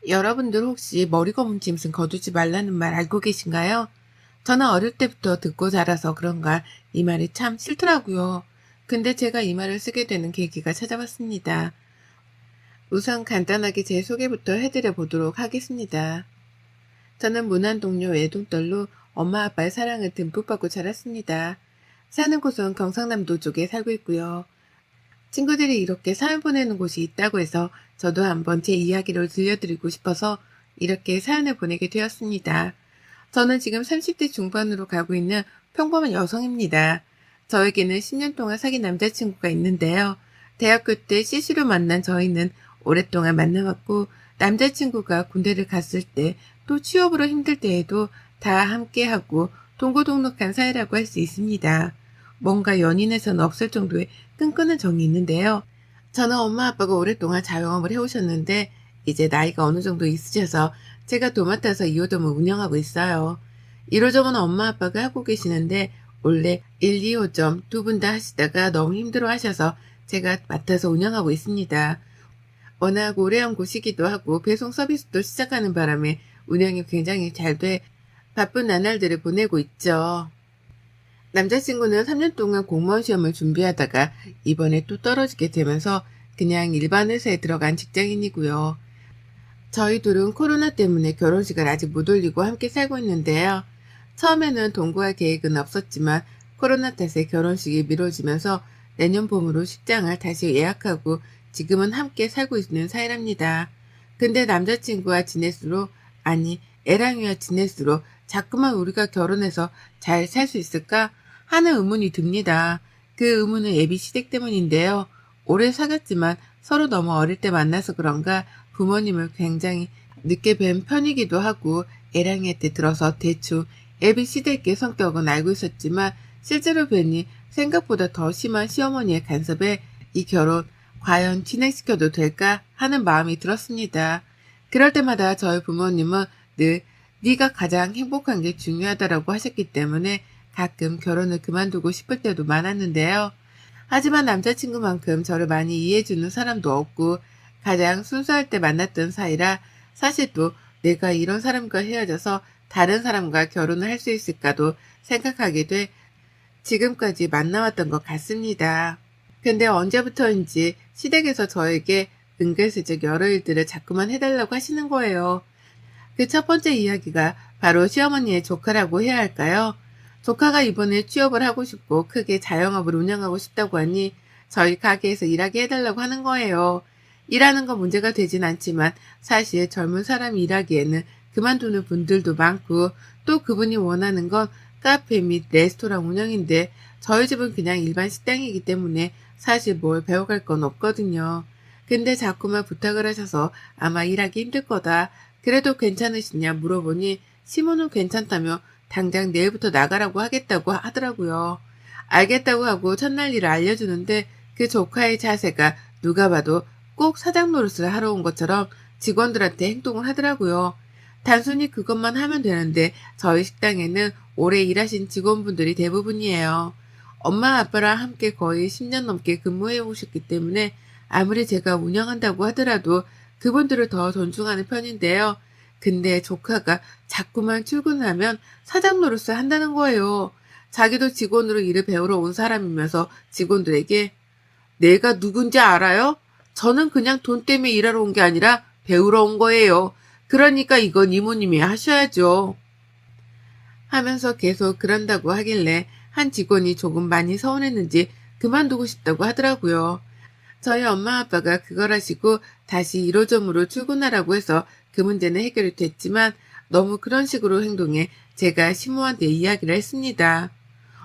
여러분들 혹시 머리 검은 짐승 거두지 말라는 말 알고 계신가요? 저는 어릴 때부터 듣고 자라서 그런가 이 말이 참 싫더라고요. 근데 제가 이 말을 쓰게 되는 계기가 찾아왔습니다. 우선 간단하게 제 소개부터 해드려 보도록 하겠습니다. 저는 무난 동료 외동딸로 엄마 아빠의 사랑을 듬뿍 받고 자랐습니다. 사는 곳은 경상남도 쪽에 살고 있고요. 친구들이 이렇게 사연 보내는 곳이 있다고 해서 저도 한번 제 이야기를 들려드리고 싶어서 이렇게 사연을 보내게 되었습니다. 저는 지금 30대 중반으로 가고 있는 평범한 여성입니다. 저에게는 10년 동안 사귄 남자친구가 있는데요. 대학교 때 CC로 만난 저희는 오랫동안 만나왔고 남자친구가 군대를 갔을 때 또 취업으로 힘들 때에도 다 함께하고 동고동락한 사이라고 할 수 있습니다. 뭔가 연인에서는 없을 정도의 끈끈한 정이 있는데요. 저는 엄마 아빠가 오랫동안 자영업을 해오셨는데 이제 나이가 어느 정도 있으셔서 제가 도맡아서 2호점을 운영하고 있어요. 1호점은 엄마 아빠가 하고 계시는데 원래 1, 2호점 두 분 다 하시다가 너무 힘들어 하셔서 제가 맡아서 운영하고 있습니다. 워낙 오래 한 곳이기도 하고 배송 서비스도 시작하는 바람에 운영이 굉장히 잘 돼 바쁜 나날들을 보내고 있죠. 남자친구는 3년 동안 공무원 시험을 준비하다가 이번에 또 떨어지게 되면서 그냥 일반 회사에 들어간 직장인이고요. 저희 둘은 코로나 때문에 결혼식을 아직 못 올리고 함께 살고 있는데요. 처음에는 동거할 계획은 없었지만 코로나 탓에 결혼식이 미뤄지면서 내년 봄으로 식장을 다시 예약하고 지금은 함께 살고 있는 사이랍니다. 근데 남자친구와 지낼수록, 아니 애랑이와 지낼수록 자꾸만 우리가 결혼해서 잘 살 수 있을까 하는 의문이 듭니다. 그 의문은 예비 시댁 때문인데요. 오래 사귀었지만 서로 너무 어릴 때 만나서 그런가 부모님을 굉장히 늦게 뵌 편이기도 하고 애랑이한테 들어서 대충 예비 시댁의 성격은 알고 있었지만 실제로 뵈니 생각보다 더 심한 시어머니의 간섭에 이 결혼 과연 진행시켜도 될까 하는 마음이 들었습니다. 그럴 때마다 저희 부모님은 늘 네가 가장 행복한 게 중요하다라고 하셨기 때문에 가끔 결혼을 그만두고 싶을 때도 많았는데요. 하지만 남자친구만큼 저를 많이 이해해주는 사람도 없고 가장 순수할 때 만났던 사이라 사실 또 내가 이런 사람과 헤어져서 다른 사람과 결혼을 할 수 있을까도 생각하게 돼 지금까지 만나왔던 것 같습니다. 근데 언제부터인지 시댁에서 저에게 은근슬쩍 여러 일들을 자꾸만 해달라고 하시는 거예요. 그 첫 번째 이야기가 바로 시어머니의 조카라고 해야 할까요? 조카가 이번에 취업을 하고 싶고 크게 자영업을 운영하고 싶다고 하니 저희 가게에서 일하게 해달라고 하는 거예요. 일하는 건 문제가 되진 않지만 사실 젊은 사람이 일하기에는 그만두는 분들도 많고 또 그분이 원하는 건 카페 및 레스토랑 운영인데 저희 집은 그냥 일반 식당이기 때문에 사실 뭘 배워갈 건 없거든요. 근데 자꾸만 부탁을 하셔서 아마 일하기 힘들 거다. 그래도 괜찮으시냐 물어보니 시모는 괜찮다며 당장 내일부터 나가라고 하겠다고 하더라고요. 알겠다고 하고 첫날 일을 알려주는데 그 조카의 자세가 누가 봐도 꼭 사장 노릇을 하러 온 것처럼 직원들한테 행동을 하더라고요. 단순히 그것만 하면 되는데 저희 식당에는 오래 일하신 직원분들이 대부분이에요. 엄마 아빠랑 함께 거의 10년 넘게 근무해 오셨기 때문에 아무리 제가 운영한다고 하더라도 그분들을 더 존중하는 편인데요. 근데 조카가 자꾸만 출근하면 사장 노릇을 한다는 거예요. 자기도 직원으로 일을 배우러 온 사람이면서 직원들에게 내가 누군지 알아요? 저는 그냥 돈 때문에 일하러 온 게 아니라 배우러 온 거예요. 그러니까 이건 이모님이 하셔야죠. 하면서 계속 그런다고 하길래 한 직원이 조금 많이 서운했는지 그만두고 싶다고 하더라고요. 저희 엄마 아빠가 그걸 하시고 다시 1호점으로 출근하라고 해서 그 문제는 해결이 됐지만 너무 그런 식으로 행동해 제가 시모한테 이야기를 했습니다.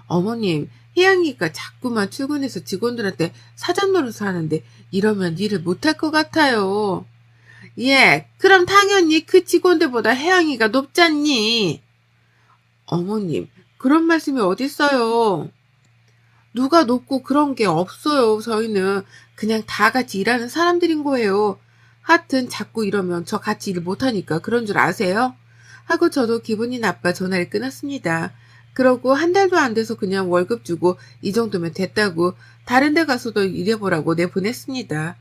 어머님, 혜영이가 자꾸만 출근해서 직원들한테 사전 노릇을 하는데 이러면 일을 못할 것 같아요. 예, 그럼 당연히 그 직원들보다 혜영이가 높잖니. 어머님, 그런 말씀이 어딨어요. 누가 높고 그런 게 없어요. 저희는 그냥 다 같이 일하는 사람들인 거예요. 하여튼 자꾸 이러면 저 같이 일 못하니까 그런 줄 아세요? 하고 저도 기분이 나빠 전화를 끊었습니다. 그러고 한 달도 안 돼서 그냥 월급 주고 이 정도면 됐다고 다른 데 가서도 일해보라고 내보냈습니다.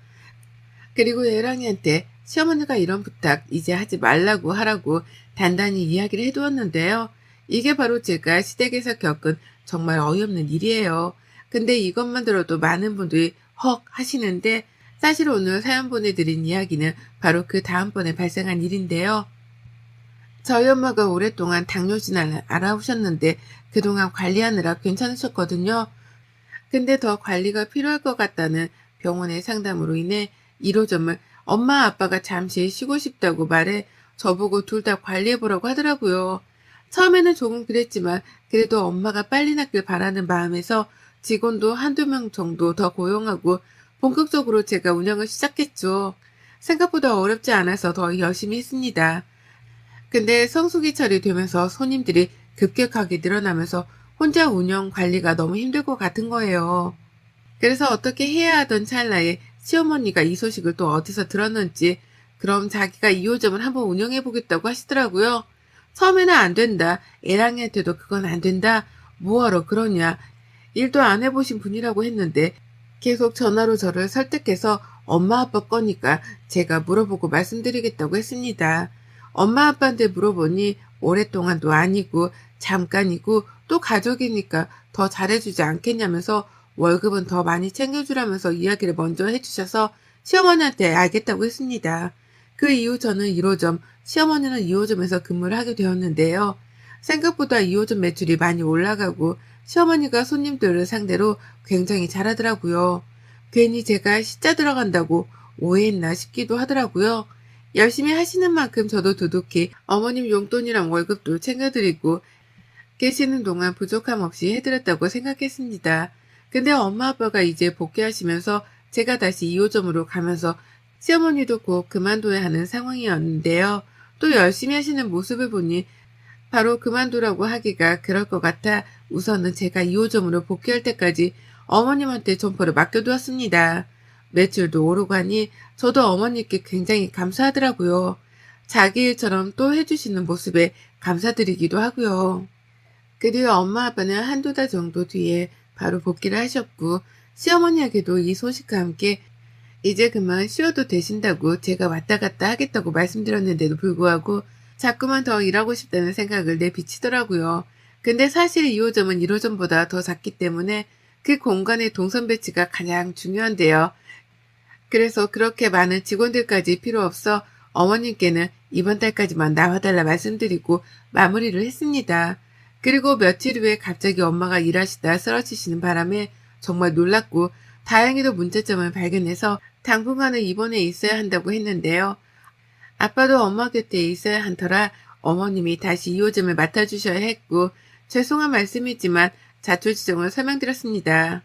그리고 예랑이한테 시어머니가 이런 부탁 이제 하지 말라고 하라고 단단히 이야기를 해두었는데요. 이게 바로 제가 시댁에서 겪은 정말 어이없는 일이에요. 근데 이것만 들어도 많은 분들이 헉 하시는데 사실 오늘 사연 보내드린 이야기는 바로 그 다음번에 발생한 일인데요. 저희 엄마가 오랫동안 당뇨진을 알아오셨는데 그동안 관리하느라 괜찮으셨거든요. 근데 더 관리가 필요할 것 같다는 병원의 상담으로 인해 1호점을 엄마 아빠가 잠시 쉬고 싶다고 말해 저보고 둘 다 관리해보라고 하더라고요. 처음에는 조금 그랬지만 그래도 엄마가 빨리 낫길 바라는 마음에서 직원도 한두 명 정도 더 고용하고 본격적으로 제가 운영을 시작했죠. 생각보다 어렵지 않아서 더 열심히 했습니다. 근데 성수기철이 되면서 손님들이 급격하게 늘어나면서 혼자 운영 관리가 너무 힘들 것 같은 거예요. 그래서 어떻게 해야 하던 찰나에 시어머니가 이 소식을 또 어디서 들었는지 그럼 자기가 2호점을 한번 운영해 보겠다고 하시더라고요. 처음에는 안 된다. 애랑이한테도 그건 안 된다. 뭐하러 그러냐. 일도 안 해보신 분이라고 했는데 계속 전화로 저를 설득해서 엄마 아빠 거니까 제가 물어보고 말씀드리겠다고 했습니다. 엄마 아빠한테 물어보니 오랫동안도 아니고 잠깐이고 또 가족이니까 더 잘해주지 않겠냐면서 월급은 더 많이 챙겨주라면서 이야기를 먼저 해주셔서 시어머니한테 알겠다고 했습니다. 그 이후 저는 1호점, 시어머니는 2호점에서 근무를 하게 되었는데요. 생각보다 2호점 매출이 많이 올라가고 시어머니가 손님들을 상대로 굉장히 잘하더라고요. 괜히 제가 시자 들어간다고 오해했나 싶기도 하더라고요. 열심히 하시는 만큼 저도 두둑히 어머님 용돈이랑 월급도 챙겨드리고 계시는 동안 부족함 없이 해드렸다고 생각했습니다. 근데 엄마 아빠가 이제 복귀하시면서 제가 다시 2호점으로 가면서 시어머니도 곧 그만둬야 하는 상황이었는데요. 또 열심히 하시는 모습을 보니 바로 그만두라고 하기가 그럴 것 같아 우선은 제가 2호점으로 복귀할 때까지 어머님한테 점포를 맡겨두었습니다. 매출도 오르고 하니 저도 어머니께 굉장히 감사하더라고요. 자기 일처럼 또 해주시는 모습에 감사드리기도 하고요. 그리고 엄마 아빠는 한두 달 정도 뒤에 바로 복귀를 하셨고 시어머니에게도 이 소식과 함께 이제 그만 쉬어도 되신다고 제가 왔다 갔다 하겠다고 말씀드렸는데도 불구하고 자꾸만 더 일하고 싶다는 생각을 내비치더라고요. 근데 사실 2호점은 1호점보다 더 작기 때문에 그 공간의 동선 배치가 가장 중요한데요. 그래서 그렇게 많은 직원들까지 필요 없어 어머님께는 이번 달까지만 나와달라 말씀드리고 마무리를 했습니다. 그리고 며칠 후에 갑자기 엄마가 일하시다 쓰러지시는 바람에 정말 놀랐고 다행히도 문제점을 발견해서 당분간은 입원해 있어야 한다고 했는데요. 아빠도 엄마 곁에 있어야 한 터라 어머님이 다시 2호점을 맡아주셔야 했고 죄송한 말씀이지만 자초지종을 설명드렸습니다.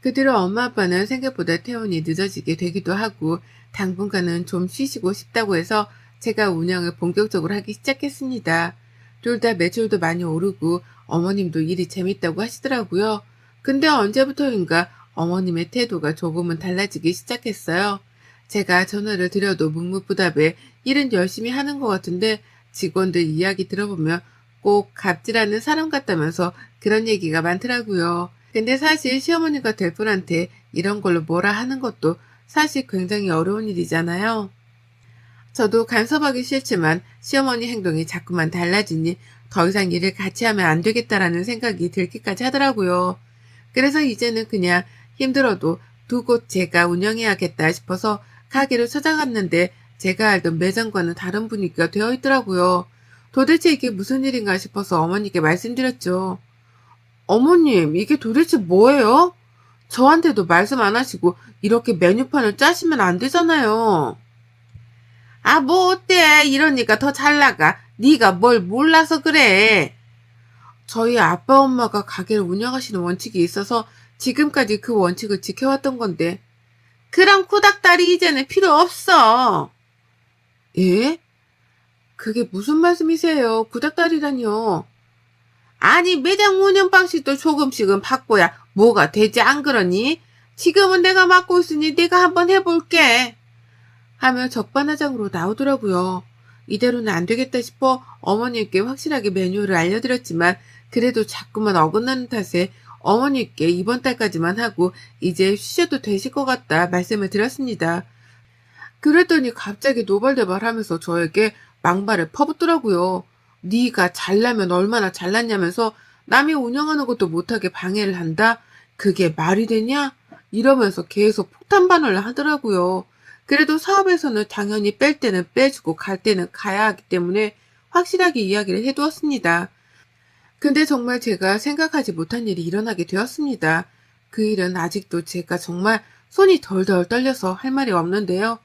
그 뒤로 엄마 아빠는 생각보다 퇴원이 늦어지게 되기도 하고 당분간은 좀 쉬시고 싶다고 해서 제가 운영을 본격적으로 하기 시작했습니다. 둘 다 매출도 많이 오르고 어머님도 일이 재밌다고 하시더라고요. 근데 언제부터인가 어머님의 태도가 조금은 달라지기 시작했어요. 제가 전화를 드려도 묵묵부답에 일은 열심히 하는 것 같은데 직원들 이야기 들어보면 꼭 갑질하는 사람 같다면서 그런 얘기가 많더라고요. 근데 사실 시어머니가 될 분한테 이런 걸로 뭐라 하는 것도 사실 굉장히 어려운 일이잖아요. 저도 간섭하기 싫지만 시어머니 행동이 자꾸만 달라지니 더 이상 일을 같이 하면 안 되겠다라는 생각이 들기까지 하더라고요. 그래서 이제는 그냥 힘들어도 두 곳 제가 운영해야겠다 싶어서 가게를 찾아갔는데 제가 알던 매장과는 다른 분위기가 되어 있더라고요. 도대체 이게 무슨 일인가 싶어서 어머니께 말씀드렸죠. 어머님, 이게 도대체 뭐예요? 저한테도 말씀 안 하시고 이렇게 메뉴판을 짜시면 안 되잖아요. 아, 뭐 어때? 이러니까 더 잘 나가. 네가 뭘 몰라서 그래. 저희 아빠 엄마가 가게를 운영하시는 원칙이 있어서 지금까지 그 원칙을 지켜왔던 건데 그럼 코닥다리 이제는 필요 없어. 예? 그게 무슨 말씀이세요? 구닥다리라뇨. 아니 매장 운영 방식도 조금씩은 바꿔야 뭐가 되지 안 그러니? 지금은 내가 맡고 있으니 내가 한번 해볼게. 하며 적반하장으로 나오더라고요. 이대로는 안 되겠다 싶어 어머님께 확실하게 메뉴를 알려드렸지만 그래도 자꾸만 어긋나는 탓에 어머니께 이번 달까지만 하고 이제 쉬셔도 되실 것 같다 말씀을 드렸습니다. 그랬더니 갑자기 노발대발하면서 저에게 막말을 퍼붓더라고요. 네가 잘나면 얼마나 잘났냐면서 남이 운영하는 것도 못하게 방해를 한다? 그게 말이 되냐? 이러면서 계속 폭탄반응을 하더라고요. 그래도 사업에서는 당연히 뺄 때는 빼주고 갈 때는 가야 하기 때문에 확실하게 이야기를 해두었습니다. 근데 정말 제가 생각하지 못한 일이 일어나게 되었습니다. 그 일은 아직도 제가 정말 손이 덜덜 떨려서 할 말이 없는데요.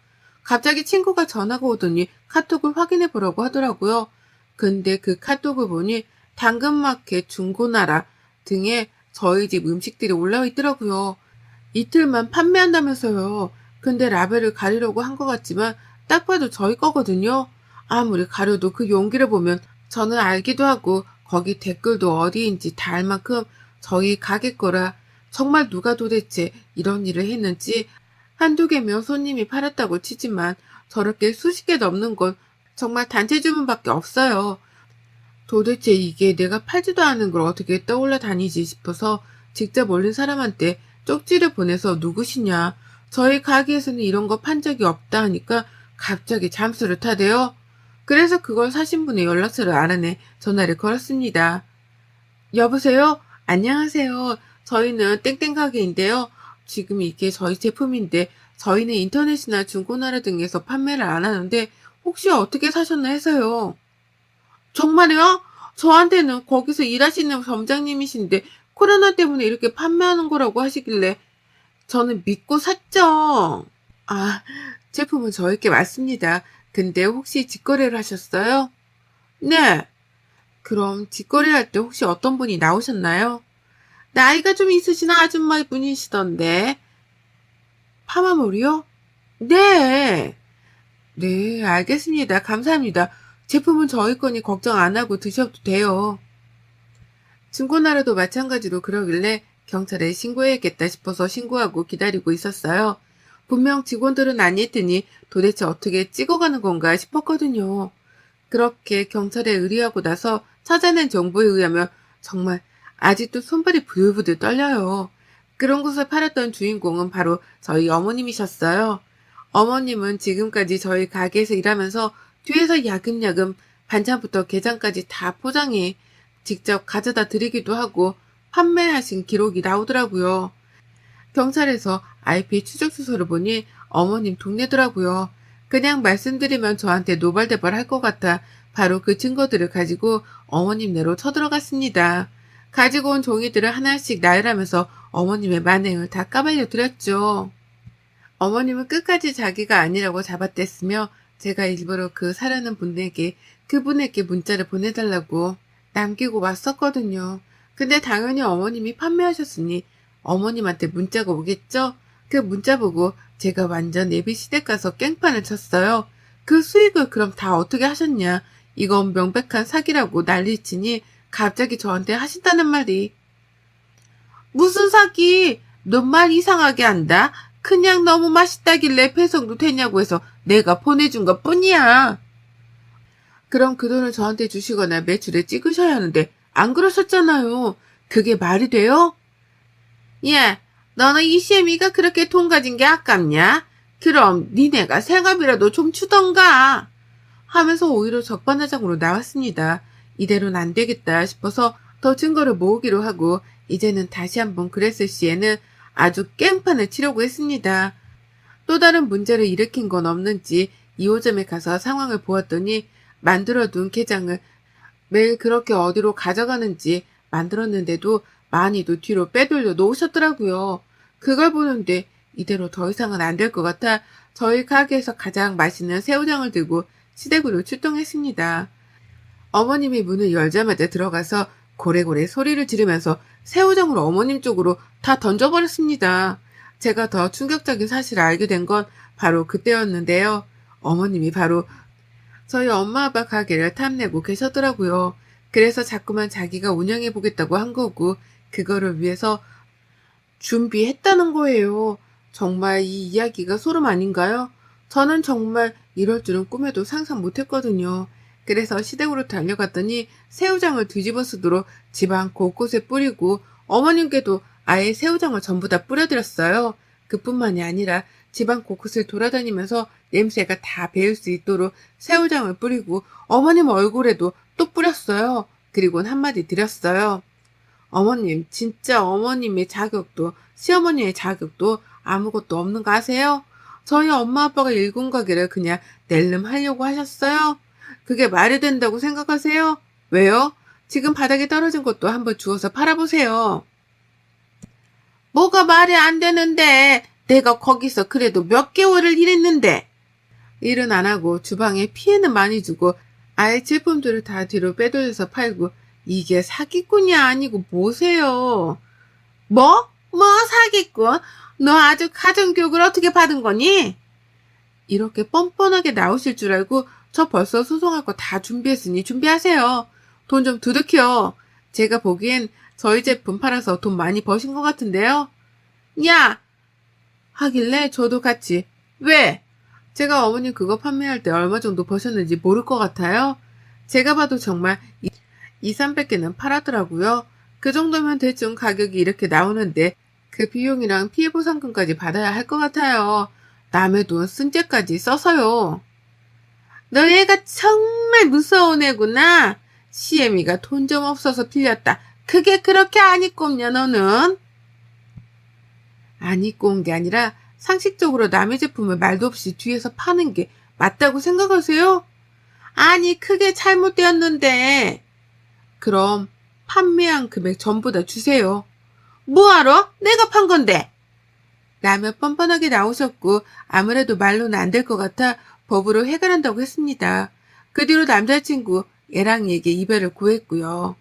갑자기 친구가 전화가 오더니 카톡을 확인해 보라고 하더라고요. 근데 그 카톡을 보니 당근마켓 중고나라 등에 저희 집 음식들이 올라와 있더라고요. 이틀만 판매한다면서요. 근데 라벨을 가리려고 한 것 같지만 딱 봐도 저희 거거든요. 아무리 가려도 그 용기를 보면 저는 알기도 하고 거기 댓글도 어디인지 다 알 만큼 저희 가게 거라 정말 누가 도대체 이런 일을 했는지 한두 개면 손님이 팔았다고 치지만 저렇게 수십 개 넘는 건 정말 단체 주문밖에 없어요. 도대체 이게 내가 팔지도 않은 걸 어떻게 떠올라 다니지 싶어서 직접 올린 사람한테 쪽지를 보내서 누구시냐, 저희 가게에서는 이런 거 판 적이 없다 하니까 갑자기 잠수를 타대요. 그래서 그걸 사신 분의 연락처를 알아내 전화를 걸었습니다. 여보세요? 안녕하세요. 저희는 땡땡 가게인데요. 지금 이게 저희 제품인데 저희는 인터넷이나 중고나라 등에서 판매를 안 하는데 혹시 어떻게 사셨나 해서요. 정말요? 저한테는 거기서 일하시는 점장님이신데 코로나 때문에 이렇게 판매하는 거라고 하시길래 저는 믿고 샀죠. 아, 제품은 저희께 맞습니다. 근데 혹시 직거래를 하셨어요? 네. 그럼 직거래할 때 혹시 어떤 분이 나오셨나요? 나이가 좀 있으신 아줌마 분이시던데. 파마머리요? 네. 네, 알겠습니다. 감사합니다. 제품은 저희 거니 걱정 안 하고 드셔도 돼요. 중고나라도 마찬가지로 그러길래 경찰에 신고해야겠다 싶어서 신고하고 기다리고 있었어요. 분명 직원들은 아니더니 도대체 어떻게 찍어가는 건가 싶었거든요. 그렇게 경찰에 의뢰하고 나서 찾아낸 정보에 의하면 정말 아직도 손발이 부들부들 떨려요. 그런 곳을 팔았던 주인공은 바로 저희 어머님이셨어요. 어머님은 지금까지 저희 가게에서 일하면서 뒤에서 야금야금 반찬부터 게장까지 다 포장해 직접 가져다 드리기도 하고 판매하신 기록이 나오더라고요. 경찰에서 IP 추적 수소를 보니 어머님 동네더라고요. 그냥 말씀드리면 저한테 노발대발 할 것 같아 바로 그 증거들을 가지고 어머님 내로 쳐들어갔습니다. 가지고 온 종이들을 하나씩 나열하면서 어머님의 만행을 다 까발려 드렸죠. 어머님은 끝까지 자기가 아니라고 잡아댔으며 제가 일부러 그 사려는 분에게 그분에게 문자를 보내달라고 남기고 왔었거든요. 근데 당연히 어머님이 판매하셨으니 어머님한테 문자가 오겠죠? 그 문자 보고 제가 완전 예비 시댁 가서 깽판을 쳤어요. 그 수익을 그럼 다 어떻게 하셨냐? 이건 명백한 사기라고 난리치니 갑자기 저한테 하신다는 말이. 무슨 사기? 너 말 이상하게 한다? 그냥 너무 맛있다길래 배송도 되냐고 해서 내가 보내준 것 뿐이야. 그럼 그 돈을 저한테 주시거나 매출에 찍으셔야 하는데 안 그러셨잖아요. 그게 말이 돼요? 야, 너는 이 시애미가 그렇게 돈 가진 게 아깝냐? 그럼 니네가 생업이라도 좀 주던가. 하면서 오히려 적반하장으로 나왔습니다. 이대로는 안 되겠다 싶어서 더 증거를 모으기로 하고 이제는 다시 한번 그랬을 시에는 아주 깽판을 치려고 했습니다. 또 다른 문제를 일으킨 건 없는지 2호점에 가서 상황을 보았더니 만들어둔 게장을 매일 그렇게 어디로 가져가는지 만들었는데도 많이도 뒤로 빼돌려 놓으셨더라고요. 그걸 보는데 이대로 더 이상은 안 될 것 같아 저희 가게에서 가장 맛있는 새우장을 들고 시댁으로 출동했습니다. 어머님이 문을 열자마자 들어가서 고래고래 소리를 지르면서 새우장을 어머님 쪽으로 다 던져버렸습니다. 제가 더 충격적인 사실을 알게 된 건 바로 그때였는데요. 어머님이 바로 저희 엄마 아빠 가게를 탐내고 계셨더라고요. 그래서 자꾸만 자기가 운영해보겠다고 한 거고 그거를 위해서 준비했다는 거예요. 정말 이 이야기가 소름 아닌가요? 저는 정말 이럴 줄은 꿈에도 상상 못했거든요. 그래서 시댁으로 달려갔더니 새우장을 뒤집어 쓰도록 집안 곳곳에 뿌리고 어머님께도 아예 새우장을 전부 다 뿌려드렸어요. 그뿐만이 아니라 집안 곳곳을 돌아다니면서 냄새가 다 배일 수 있도록 새우장을 뿌리고 어머님 얼굴에도 또 뿌렸어요. 그리고는 한마디 드렸어요. 어머님, 진짜 어머님의 자격도 시어머니의 자격도 아무것도 없는 거 아세요? 저희 엄마 아빠가 일군 가게를 그냥 낼름 하려고 하셨어요? 그게 말이 된다고 생각하세요? 왜요? 지금 바닥에 떨어진 것도 한번 주워서 팔아보세요. 뭐가 말이 안 되는데 내가 거기서 그래도 몇 개월을 일했는데. 일은 안 하고 주방에 피해는 많이 주고 아예 제품들을 다 뒤로 빼돌려서 팔고 이게 사기꾼이 아니고 뭐세요? 뭐? 뭐 사기꾼? 너 아주 가정교육을 어떻게 받은 거니? 이렇게 뻔뻔하게 나오실 줄 알고 저 벌써 소송할 거 다 준비했으니 준비하세요. 돈 좀 두둑혀. 제가 보기엔 저희 제품 팔아서 돈 많이 버신 것 같은데요. 야! 하길래 저도 같이. 왜? 제가 어머님 그거 판매할 때 얼마 정도 버셨는지 모를 것 같아요. 제가 봐도 정말 200~300개는 팔았더라고요. 그 정도면 대충 가격이 이렇게 나오는데 그 비용이랑 피해보상금까지 받아야 할 것 같아요. 남의 돈 쓴 죄까지 써서요. 너 얘가 정말 무서운 애구나. 시애미가 돈 좀 없어서 빌렸다. 그게 그렇게 안 입고 없냐 너는? 안 입고 온 게 아니라 상식적으로 남의 제품을 말도 없이 뒤에서 파는 게 맞다고 생각하세요? 아니 그게 잘못되었는데. 그럼 판매한 금액 전부 다 주세요. 뭐하러? 내가 판 건데. 라며 뻔뻔하게 나오셨고 아무래도 말로는 안 될 것 같아 법으로 해결한다고 했습니다. 그 뒤로 남자친구 애랑이에게 이별을 구했고요.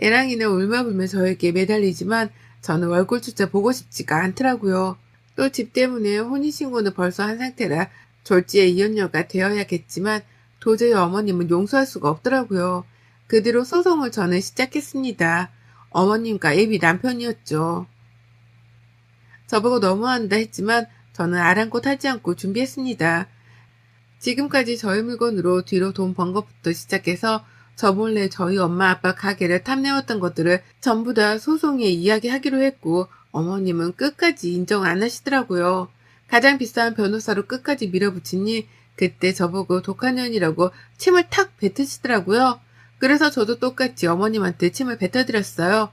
애랑이는 울며불며 저에게 매달리지만 저는 월골조차 보고 싶지가 않더라고요. 또 집 때문에 혼인신고는 벌써 한 상태라 졸지에 이혼녀가 되어야겠지만 도저히 어머님은 용서할 수가 없더라고요. 그 뒤로 소송을 저는 시작했습니다. 어머님과 애비 남편이었죠. 저보고 너무한다 했지만 저는 아랑곳하지 않고 준비했습니다. 지금까지 저희 물건으로 뒤로 돈 번 것부터 시작해서 저 몰래 저희 엄마 아빠 가게를 탐내었던 것들을 전부 다 소송에 이야기하기로 했고 어머님은 끝까지 인정 안 하시더라고요. 가장 비싼 변호사로 끝까지 밀어붙이니 그때 저보고 독한 년이라고 침을 탁 뱉으시더라고요. 그래서 저도 똑같이 어머님한테 침을 뱉어드렸어요.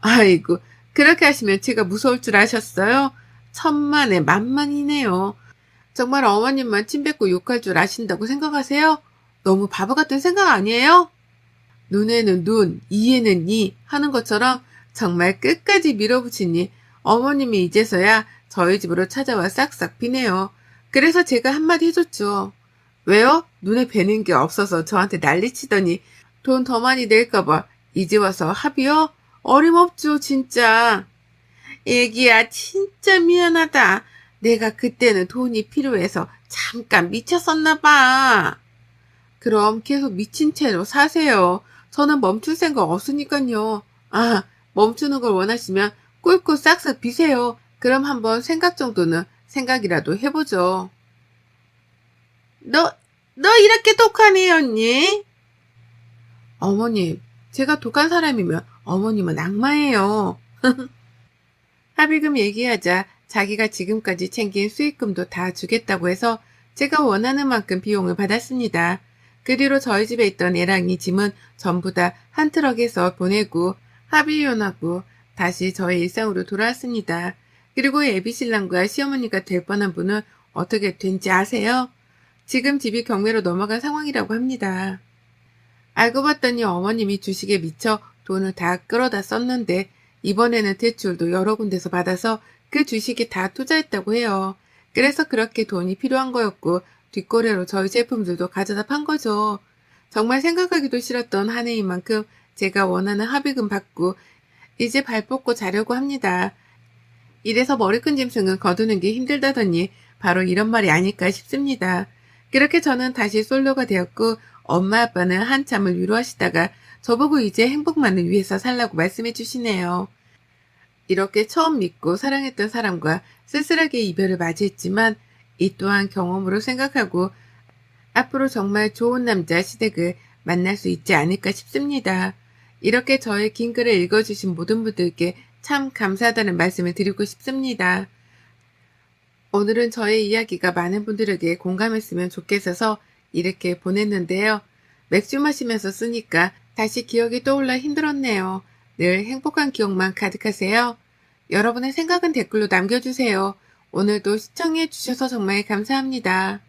아이고 그렇게 하시면 제가 무서울 줄 아셨어요? 천만에 만만이네요. 정말 어머님만 침 뱉고 욕할 줄 아신다고 생각하세요? 너무 바보 같은 생각 아니에요? 눈에는 눈, 이에는 이 하는 것처럼 정말 끝까지 밀어붙이니 어머님이 이제서야 저희 집으로 찾아와 싹싹 비네요. 그래서 제가 한마디 해줬죠. 왜요? 눈에 뵈는 게 없어서 저한테 난리치더니 돈 더 많이 낼까봐 이제 와서 합의요? 어림없죠 진짜. 애기야 진짜 미안하다. 내가 그때는 돈이 필요해서 잠깐 미쳤었나 봐. 그럼 계속 미친 채로 사세요. 저는 멈출 생각 없으니까요. 아, 멈추는 걸 원하시면 꿀꿀 싹싹 비세요. 그럼 한번 생각 정도는 생각이라도 해보죠. 너 이렇게 독한 애였니? 어머님, 제가 독한 사람이면 어머님은 악마예요. 합의금 얘기하자 자기가 지금까지 챙긴 수익금도 다 주겠다고 해서 제가 원하는 만큼 비용을 받았습니다. 그 뒤로 저희 집에 있던 애랑이 짐은 전부 다 한 트럭에서 보내고 합의이혼하고 다시 저의 일상으로 돌아왔습니다. 그리고 애비 신랑과 시어머니가 될 뻔한 분은 어떻게 된지 아세요? 지금 집이 경매로 넘어간 상황이라고 합니다. 알고 봤더니 어머님이 주식에 미쳐 돈을 다 끌어다 썼는데 이번에는 대출도 여러 군데서 받아서 그 주식에 다 투자했다고 해요. 그래서 그렇게 돈이 필요한 거였고 뒷거래로 저희 제품들도 가져다 판 거죠. 정말 생각하기도 싫었던 한 해인 만큼 제가 원하는 합의금 받고 이제 발 뻗고 자려고 합니다. 이래서 머리 큰 짐승은 거두는 게 힘들다더니 바로 이런 말이 아닐까 싶습니다. 그렇게 저는 다시 솔로가 되었고 엄마 아빠는 한참을 위로하시다가 저보고 이제 행복만을 위해서 살라고 말씀해 주시네요. 이렇게 처음 믿고 사랑했던 사람과 쓸쓸하게 이별을 맞이했지만 이 또한 경험으로 생각하고 앞으로 정말 좋은 남자 시댁을 만날 수 있지 않을까 싶습니다. 이렇게 저의 긴 글을 읽어주신 모든 분들께 참 감사하다는 말씀을 드리고 싶습니다. 오늘은 저의 이야기가 많은 분들에게 공감했으면 좋겠어서 이렇게 보냈는데요. 맥주 마시면서 쓰니까 다시 기억이 떠올라 힘들었네요. 늘 행복한 기억만 가득하세요. 여러분의 생각은 댓글로 남겨주세요. 오늘도 시청해 주셔서 정말 감사합니다.